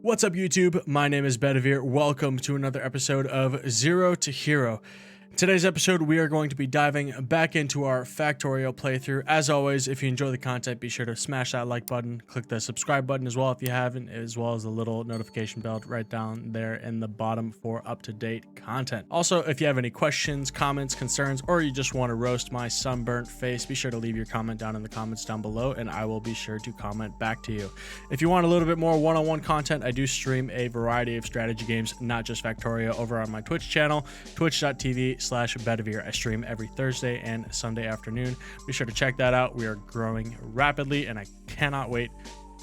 What's up, YouTube? My name is Bedivere. Welcome to another episode of Zero to Hero. Today's episode, we are going to be diving back into our Factorio playthrough. As always, if you enjoy the content, be sure to smash that like button, click the subscribe button as well if you haven't, as well as the little notification bell right down there in the bottom for up-to-date content. Also, if you have any questions, comments, concerns, or you just want to roast my sunburnt face, be sure to leave your comment down in the comments down below, and I will be sure to comment back to you. If you want a little bit more one-on-one content, I do stream a variety of strategy games, not just Factorio, over on my Twitch channel, twitch.tv/Bedivere. I stream every Thursday and Sunday afternoon. Be sure to check that out. We are growing rapidly, and I cannot wait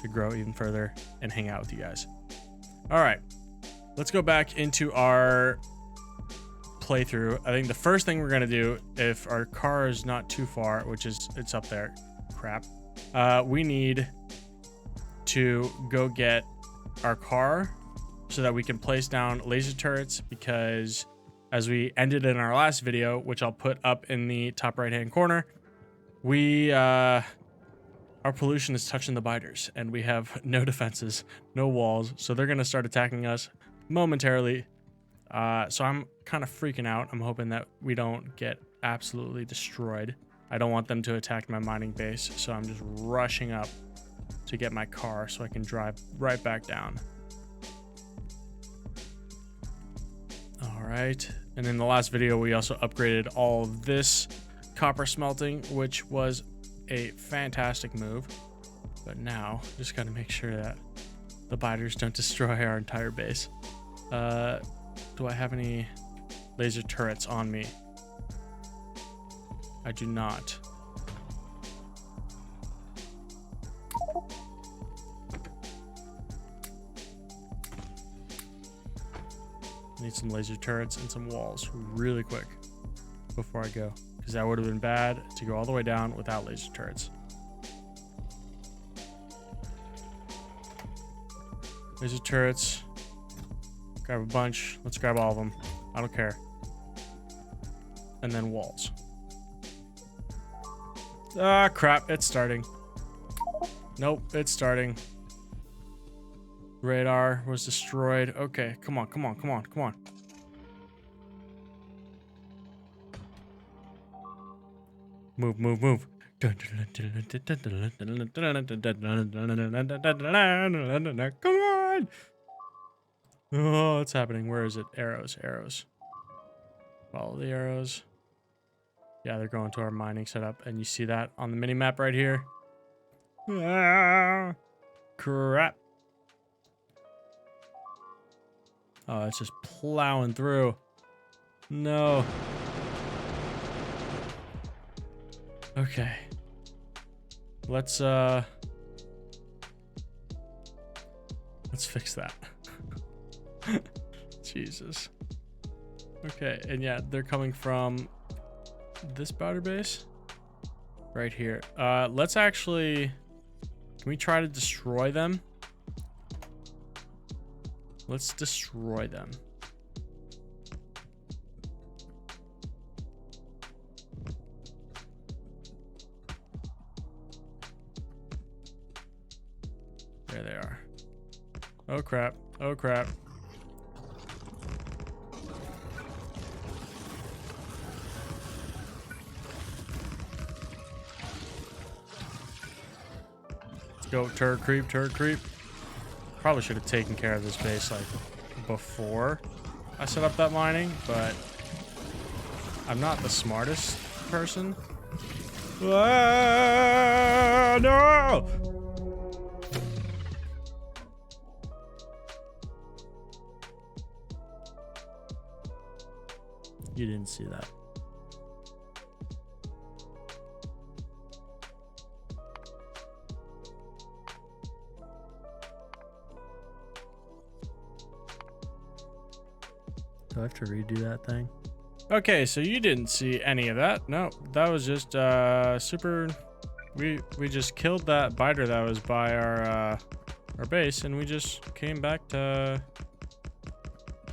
to grow even further and hang out with you guys. All right, let's go back into our playthrough. I think the first thing we're gonna do, if our car is not too far, which is it's up there, crap, we need to go get our car so that we can place down laser turrets, because as we ended in our last video, which I'll put up in the top right hand corner, we our pollution is touching the biters and we have no defenses, no walls, so they're gonna start attacking us momentarily. So I'm kind of freaking out. I'm hoping that we don't get absolutely destroyed. I don't want them to attack my mining base, so I'm just rushing up to get my car so I can drive right back down. All right, and in the last video we also upgraded all of this copper smelting, which was a fantastic move. But now just got to make sure that the biters don't destroy our entire base. Do I have any laser turrets on me? I do not. Need some laser turrets and some walls really quick before I go, because that would have been bad to go all the way down without laser turrets. Laser turrets. Grab a bunch. Let's grab all of them. I don't care. And then walls. Ah, crap. It's starting. Nope, it's starting. Radar was destroyed. Okay, come on, come on, come on, come on. Move, move, move. Come on. Oh, what's happening? Where is it? Arrows, arrows. Follow the arrows. Yeah, they're going to our mining setup, and you see that on the mini map right here. Ah, crap. Oh, it's just plowing through. No. Okay. Let's fix that. Jesus. Okay, and yeah, they're coming from this powder base right here. Let's actually, can we try to destroy them? Let's destroy them. There they are. Oh crap. Oh crap. Let's go, turret creep, turret creep. Probably should have taken care of this base like before I set up that mining, but I'm not the smartest person. Ah, no! You didn't see that. Do I have to redo that thing? Okay, so you didn't see any of that. No, that was just super. We just killed that biter that was by our base, and we just came back to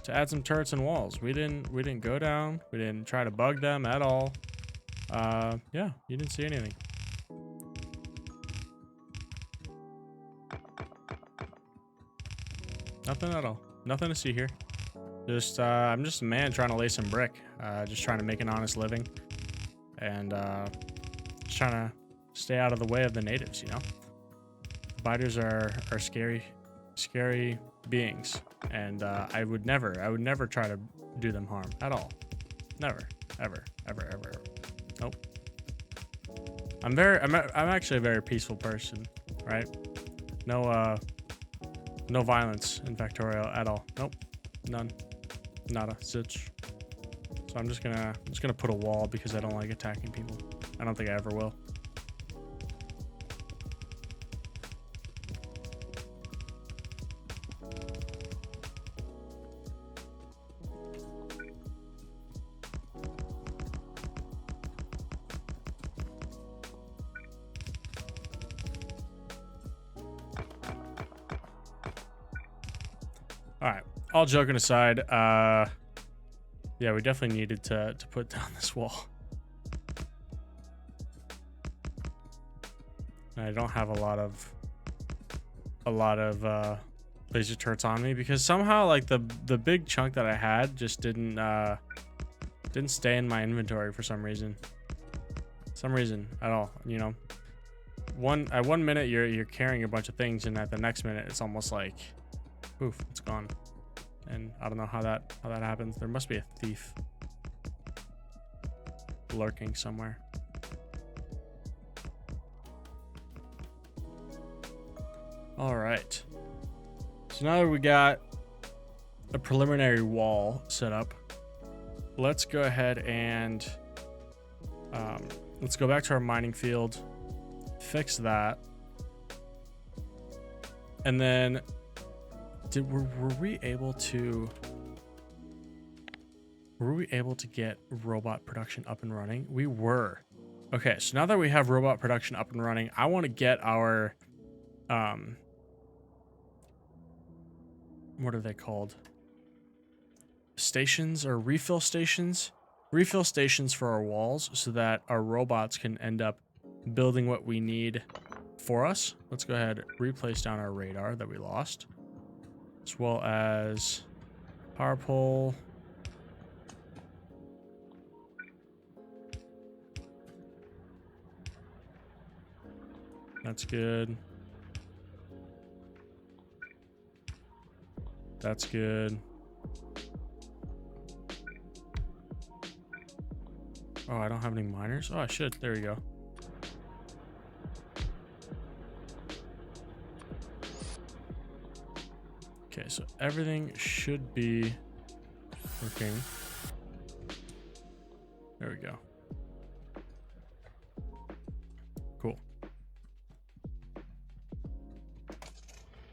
add some turrets and walls. We didn't go down. We didn't try to bug them at all. Yeah, you didn't see anything. Nothing at all. Nothing to see here. Just I'm just a man trying to lay some brick. Just trying to make an honest living, and just trying to stay out of the way of the natives. You know, spiders are scary beings, and I would never try to do them harm at all. Never, ever. Nope. I'm actually a very peaceful person, right? No violence in Factorio at all. Nope. None. Nada. Zilch. So I'm just gonna put a wall because I don't like attacking people. I don't think I ever will. All right. All joking aside, yeah, we definitely needed to put down this wall. I don't have a lot of laser turrets on me because somehow like the big chunk that I had just didn't stay in my inventory for some reason. At all, you know. At one minute you're carrying a bunch of things, and at the next minute it's almost like poof, it's gone. And I don't know how that happens. There must be a thief lurking somewhere. All right. So now that we got a preliminary wall set up, let's go ahead and let's go back to our mining field, fix that, and then were we able to get robot production up and running? We were. Okay, so now that we have robot production up and running, I want to get our what are they called? Stations or refill stations? Refill stations for our walls so that our robots can end up building what we need for us. Let's go ahead and replace down our radar that we lost, as well as power pole. That's good. That's good. Oh, I don't have any miners? Oh, I should. There we go. Okay, so everything should be working. There we go. Cool.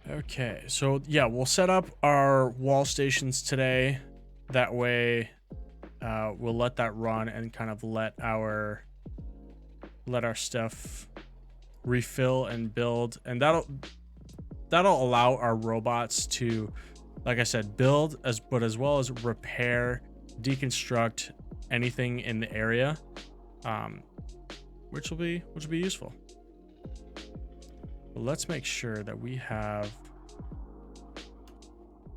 Okay, so yeah, we'll set up our wall stations today. That way, we'll let that run and kind of let our stuff refill and build, and that'll allow our robots to, like I said, build as well as repair, deconstruct anything in the area, which will be useful. But let's make sure that we have.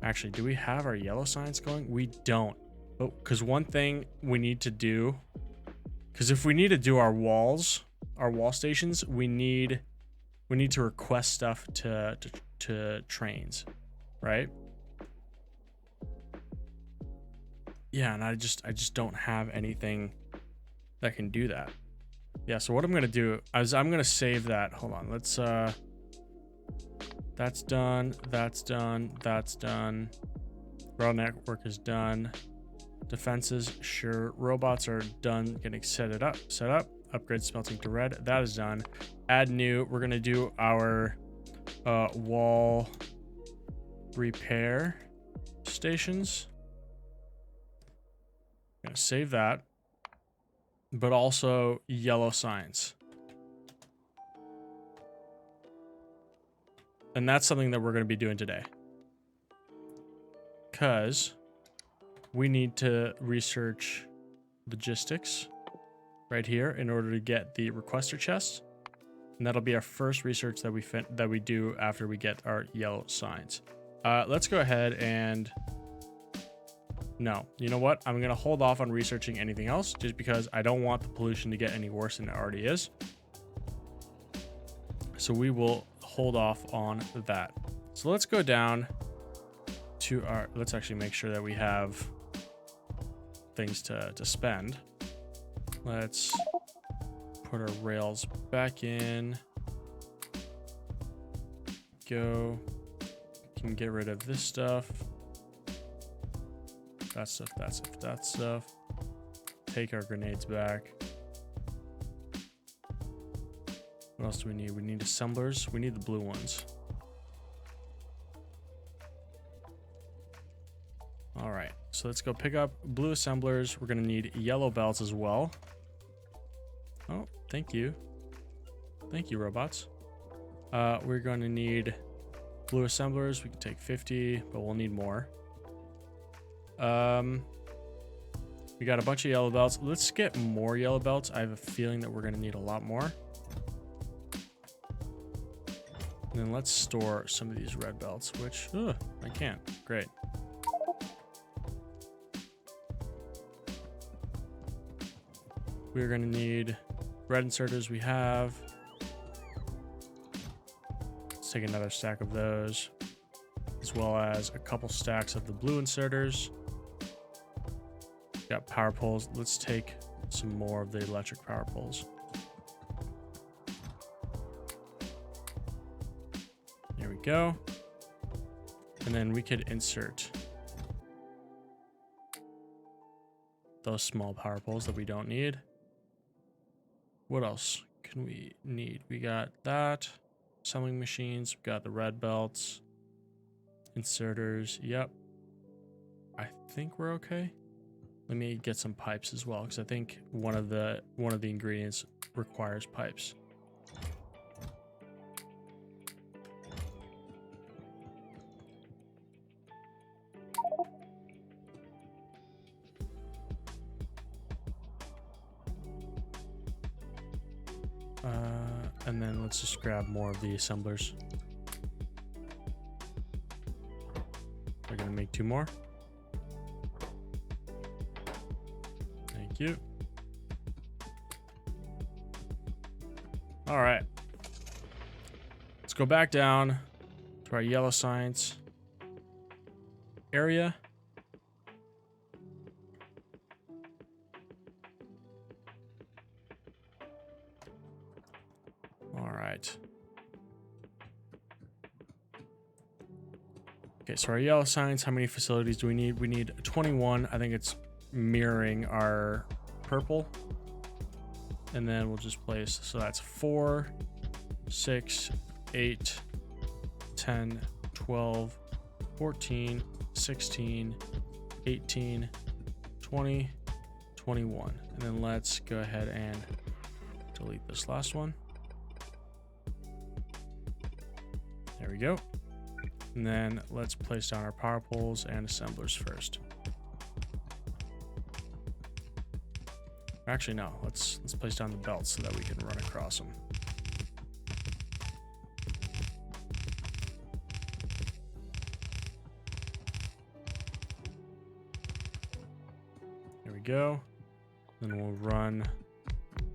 Actually, do we have our yellow signs going? We don't. Oh, because one thing we need to do, because if we need to do our wall stations, we need to request stuff to trains, right? Yeah, and I just don't have anything that can do that. Yeah, so what I'm gonna do is I'm gonna save that. Hold on, let's that's done, that's done, that's done. Rail network is done. Defenses, sure. Robots are done getting set up. Upgrade smelting to red, that is done. Add new. We're gonna do our wall repair stations. I'm gonna save that, but also yellow signs. And that's something that we're going to be doing today, because we need to research logistics right here in order to get the requester chest, and that'll be our first research that we do after we get our yellow signs. Let's go ahead and... No, you know what? I'm going to hold off on researching anything else just because I don't want the pollution to get any worse than it already is. So we will hold off on that. So let's go down to our... Let's actually make sure that we have things to spend. Let's put our rails back in. Go. Can get rid of this stuff. That stuff, that stuff, that stuff. Take our grenades back. What else do we need? We need assemblers. We need the blue ones. All right, so let's go pick up blue assemblers. We're gonna need yellow belts as well. Oh, thank you. Thank you, robots. We're gonna need blue assemblers. We can take 50, but we'll need more. We got a bunch of yellow belts. Let's get more yellow belts. I have a feeling that we're going to need a lot more. And then let's store some of these red belts, which I can't. Great. We're going to need red inserters. We have. Let's take another stack of those, as well as a couple stacks of the blue inserters. Got power poles. Let's take some more of the electric power poles. There we go. And then we could insert those small power poles that we don't need. What else can we need? We got that. Assembling machines. We got the red belts. Inserters. Yep. I think we're okay. Let me get some pipes as well, because I think one of the ingredients requires pipes. And then let's just grab more of the assemblers. We're gonna make 2 more. Thank you. All right. Let's go back down to our yellow science area. All right. Okay, so our yellow science, how many facilities do we need? We need 21. I think it's mirroring our purple. And then we'll just place, so that's 4, 6, 8, 10, 12, 14, 16, 18, 20, 21. And then let's go ahead and delete this last one. There we go. And then let's place down our power poles and assemblers first. Actually, no. Let's place down the belts so that we can run across them. There we go. Then we'll run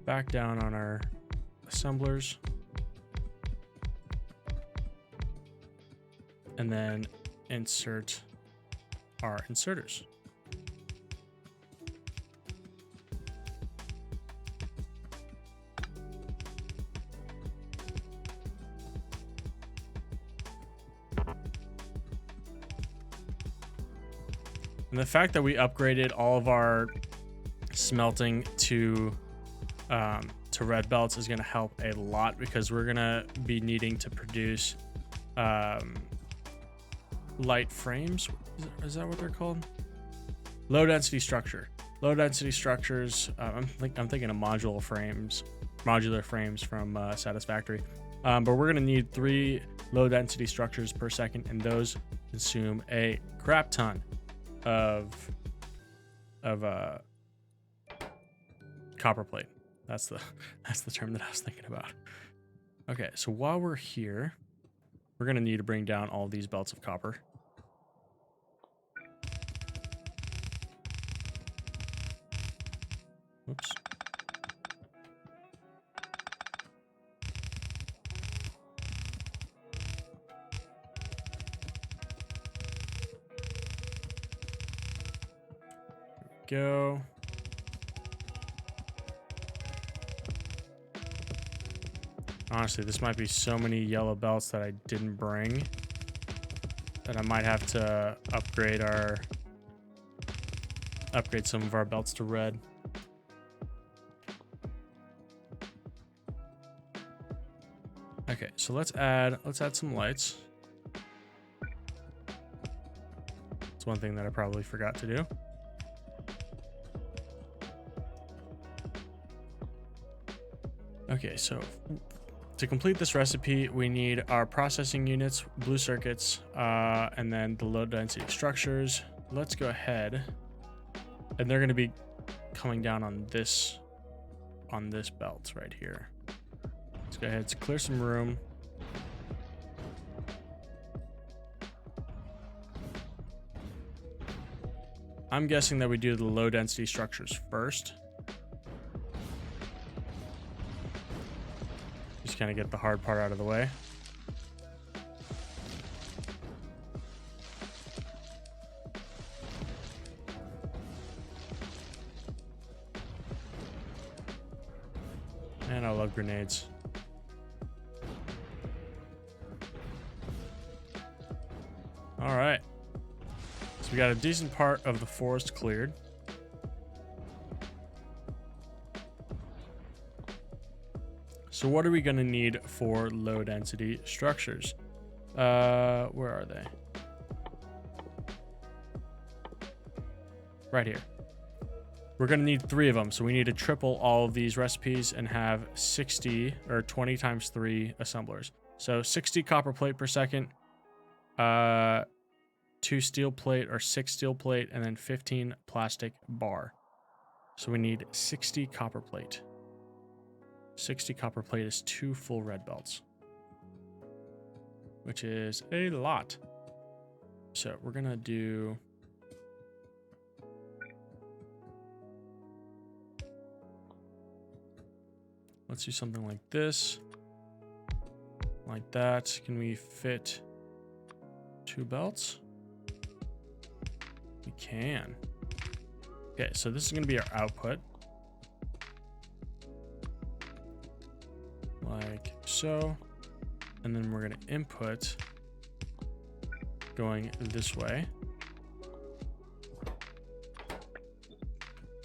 back down on our assemblers. And then insert our inserters. And the fact that we upgraded all of our smelting to red belts is going to help a lot, because we're going to be needing to produce light frames. Is that what they're called? Low density structure. Low density structures. I'm thinking of modular frames from Satisfactory. But we're going to need 3 low density structures per second, and those consume a crap ton of copper plate. That's the term that I was thinking about. Okay, so while we're here, we're going to need to bring down all these belts of copper. Oops. Go. Honestly, this might be so many yellow belts that I didn't bring that I might have to upgrade some of our belts to red. Okay, so let's add some lights. It's one thing that I probably forgot to do. Okay, so to complete this recipe, we need our processing units, blue circuits, and then the low density structures. Let's go ahead, and they're going to be coming down on this belt right here. Let's go ahead, let's clear some room. I'm guessing that we do the low density structures first. Just kind of get the hard part out of the way. Man, I love grenades. All right. So we got a decent part of the forest cleared. So what are we going to need for low density structures? Where are they? Right here. We're going to need 3 of them. So we need to triple all of these recipes and have 60 or 20 times 3 assemblers. So 60 copper plate per second, 2 steel plate or 6 steel plate, and then 15 plastic bar. So we need 60 copper plate. 60 copper plate is 2 full red belts, which is a lot. So we're gonna do let's do something like this, like that. Can we fit 2 belts? We can. Okay, so this is gonna be our output. Like so, and then we're going to input going this way,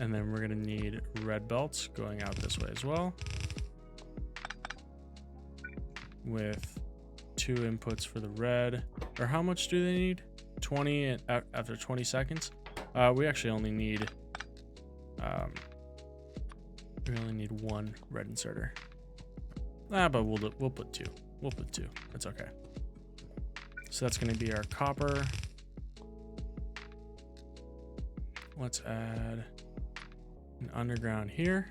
and then we're going to need red belts going out this way as well, with 2 inputs for the red. Or how much do they need? 20 after 20 seconds. We actually only need 1 red inserter. But we'll put 2. We'll put 2. That's okay. So that's going to be our copper. Let's add an underground here,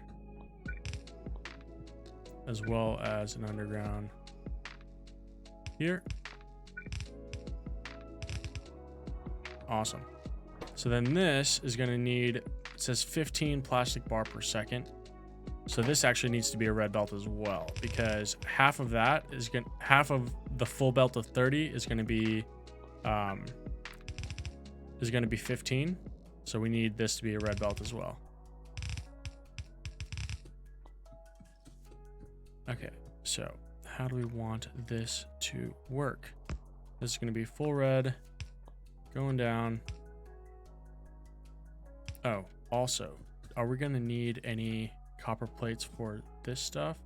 as well as an underground here. Awesome. So then this is going to need, it says 15 plastic bar per second. So this actually needs to be a red belt as well, because half of that is half of the full belt of 30 is going to be 15. So we need this to be a red belt as well. Okay, so how do we want this to work? This is going to be full red going down. Oh, also, are we going to need any copper plates for this stuff?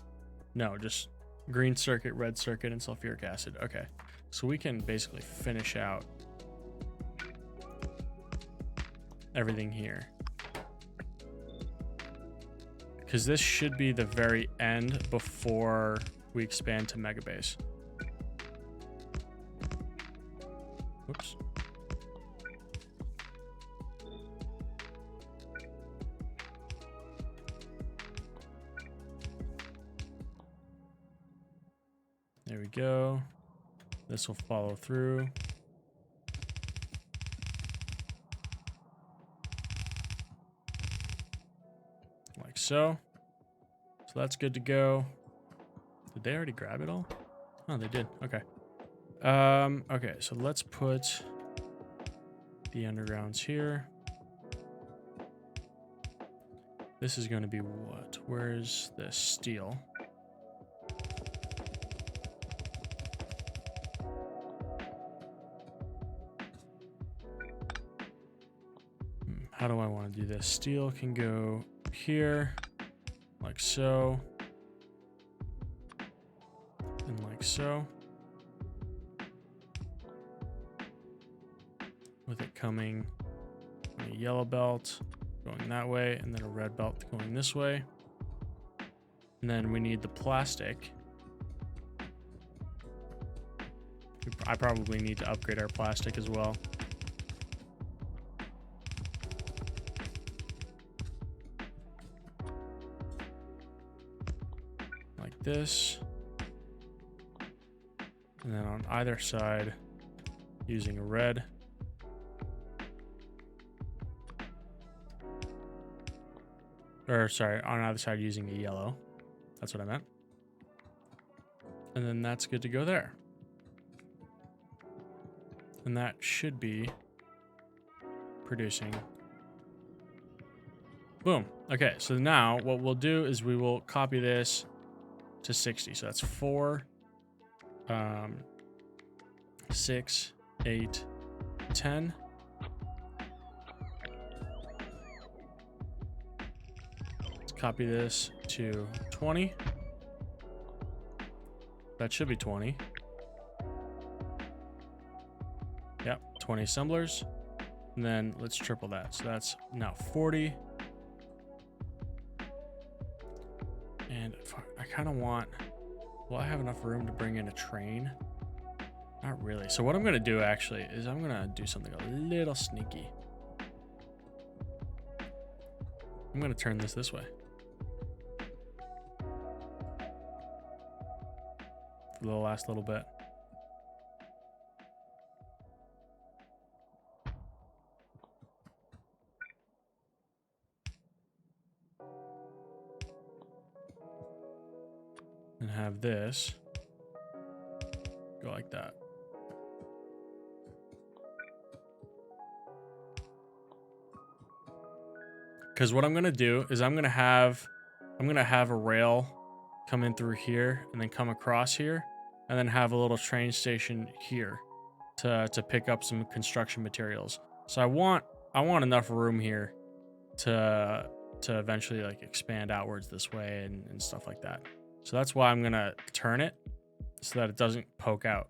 No, just green circuit, red circuit, and sulfuric acid. Okay, so we can basically finish out everything here, because this should be the very end before we expand to mega base. Whoops. There we go. This will follow through. Like so. So that's good to go. Did they already grab it all? Oh, they did. Okay. Okay, so let's put the undergrounds here. This is going to be what? Where's the steel? How do I want to do this? Steel can go here, like so, and like so. With it coming a yellow belt going that way, and then a red belt going this way. And then we need the plastic. I probably need to upgrade our plastic as well. Like this. And then on either side, using a red. Or sorry, on either side using a yellow. That's what I meant. And then that's good to go there. And that should be producing. Boom. Okay, so now what we'll do is we will copy this to 60. So that's 4, 6, 8, 10. Copy this to 20. That should be 20. Yep, 20 assemblers. And then let's triple that. So that's now 40. And I kind of want, will I have enough room to bring in a train? Not really. So what I'm going to do actually is I'm going to do something a little sneaky. I'm going to turn this way. For the last little bit. And have this go like that. Because what I'm gonna do is I'm gonna have a rail come in through here and then come across here and then have a little train station here to pick up some construction materials. So I want enough room here to eventually like expand outwards this way and stuff like that. So that's why I'm gonna turn it so that it doesn't poke out.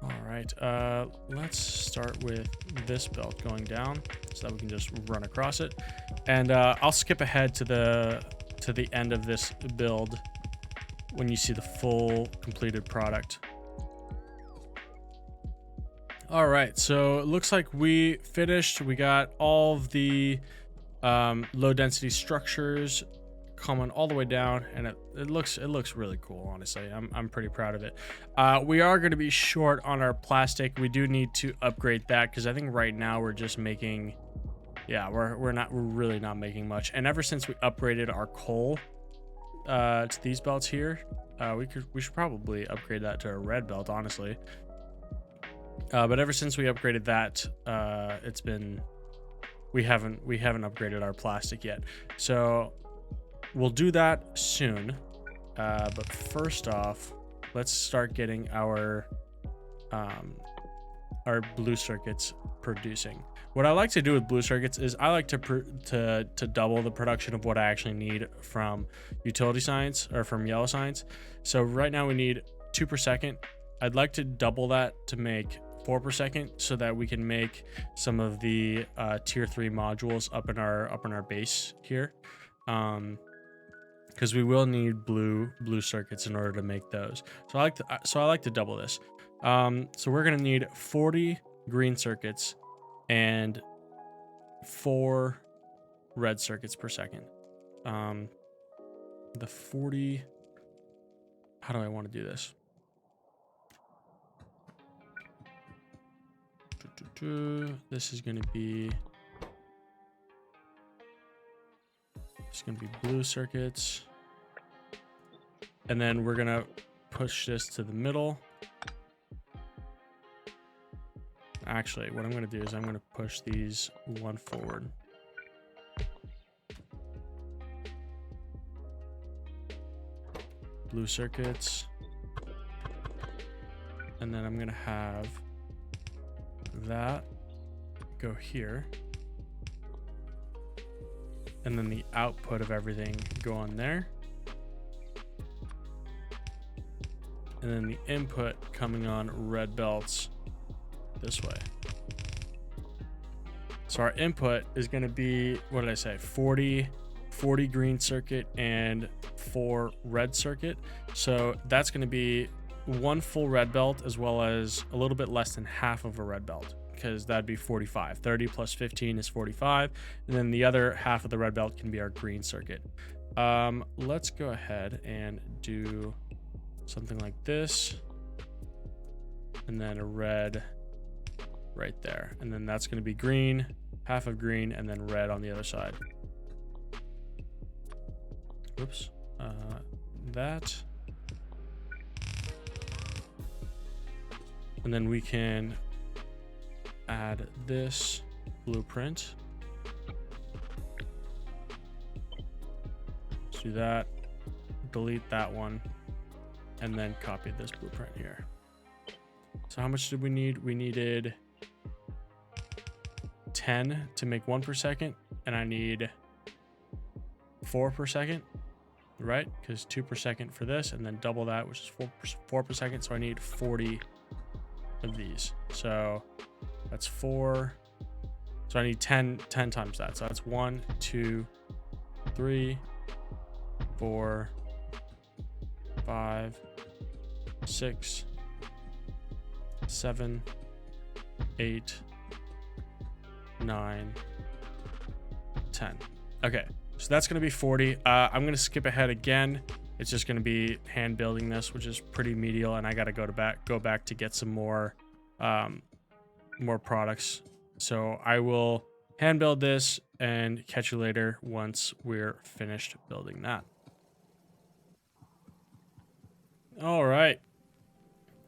All right, let's start with this belt going down so that we can just run across it. And I'll skip ahead to the end of this build when you see the full completed product. All right, so it looks like we finished. We got all of the low density structures coming all the way down, and it looks really cool. Honestly, I'm pretty proud of it. We are going to be short on our plastic. We do need to upgrade that because I think right now we're just making, yeah, we're really not making much. And ever since we upgraded our coal to these belts here, we should probably upgrade that to a red belt, honestly. But ever since we upgraded that, it's been, we haven't upgraded our plastic yet. So we'll do that soon. But first off, let's start getting our blue circuits producing. What I like to do with blue circuits is I like to double the production of what I actually need from utility signs or from yellow signs. So right now we need 2 per second. I'd like to double that to make 4 per second so that we can make some of the tier 3 modules up in our base here. Because we will need blue circuits in order to make those. So I like to double this. So we're gonna need 40 green circuits and 4 red circuits per second. The 40. How do I want to do this? This is going to be blue circuits. And then we're going to push this to the middle. Actually, what I'm going to do is I'm going to push these one forward. Blue circuits. And then I'm going to have that go here. And then the output of everything go on there. And then the input coming on red belts this way. So our input is going to be, what did I say? 40 green circuit and 4 red circuit. So that's going to be 1 full red belt as well as a little bit less than half of a red belt, because that'd be 45. 30 plus 15 is 45. And then the other half of the red belt can be our green circuit. Let's go ahead and do something like this. And then a red right there. And then that's going to be green, half of green, and then red on the other side. Oops. That. And then we can add this blueprint. Let's do that. Delete that one. And then copy this blueprint here. So how much did we need? We needed 10 to make 1 per second. And I need 4 per second, right? Because 2 per second for this, and then double that, which is 4 per second. So I need 40 of these. So that's 4. So I need 10 times that. So that's 1, 2, 3, 4, 5, 6, 7, 8, 9, 10. Okay, so that's going to be 40. I'm going to skip ahead again. It's just going to be hand building this, which is pretty medial, and I got to go back to get some more products. So I will hand build this and catch you later once we're finished building that. All right,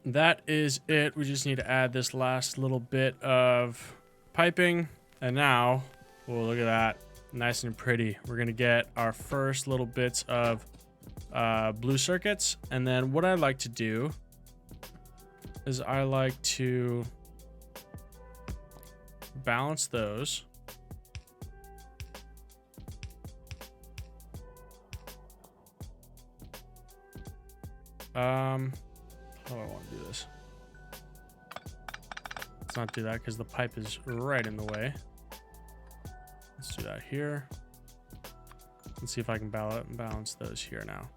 that is it. We just need to add this last little bit of piping, and now, oh, look at that, nice and pretty. We're gonna get our first little bits of blue circuits, and then what I like to do is I like to balance those. How do I want to do this? Let's not do that because the pipe is right in the way. Let's do that here. Let's see if I can balance those here now.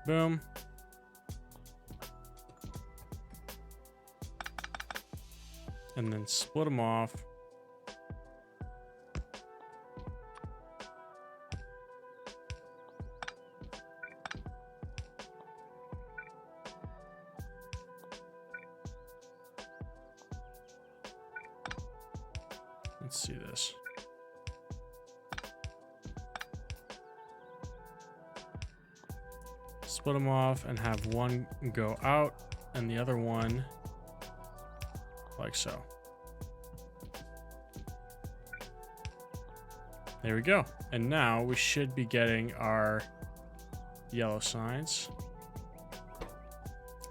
Boom. And then split them off. Let's see this. Split them off and have one go out and the other one like so. There we go. And now we should be getting our yellow signs.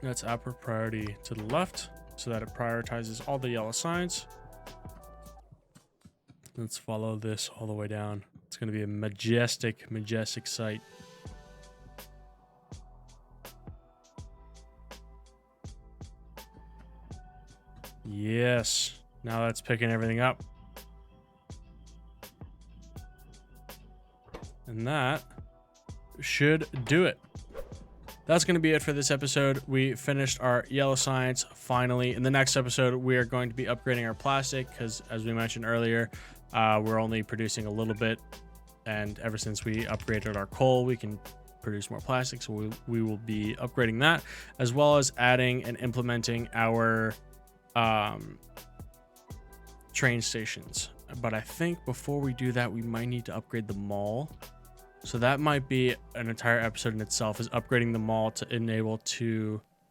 Let's upward priority to the left so that it prioritizes all the yellow signs. Let's follow this all the way down. It's going to be a majestic, majestic sight. Yes. Now that's picking everything up. And that should do it. That's going to be it for this episode. We finished our yellow signs finally. In the next episode, we are going to be upgrading our plastic because, as we mentioned earlier, we're only producing a little bit. And ever since we upgraded our coal, we can produce more plastic. So we will be upgrading that, as well as adding and implementing our train stations. But I think before we do that, we might need to upgrade the mall. So that might be an entire episode in itself, is upgrading the mall in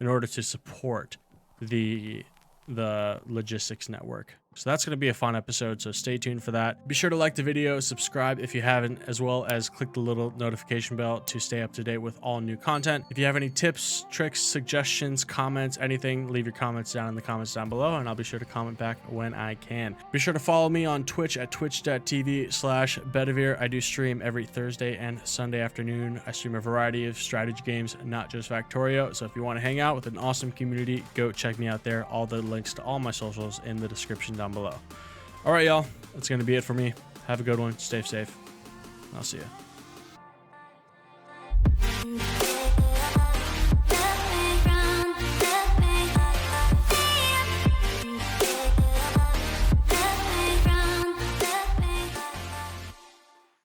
order to support the logistics network. So that's going to be a fun episode, so stay tuned for that. Be sure to like the video, subscribe if you haven't, as well as click the little notification bell to stay up to date with all new content. If you have any tips, tricks, suggestions, comments, anything, leave your comments down in the comments down below, and I'll be sure to comment back when I can. Be sure to follow me on Twitch at twitch.tv/Bedivere. I do stream every Thursday and Sunday afternoon. I stream a variety of strategy games, not just Factorio. So if you want to hang out with an awesome community, go check me out there. All the links to all my socials in the description down below. All right, y'all, that's going to be it for me. Have a good one. Stay safe. I'll see you.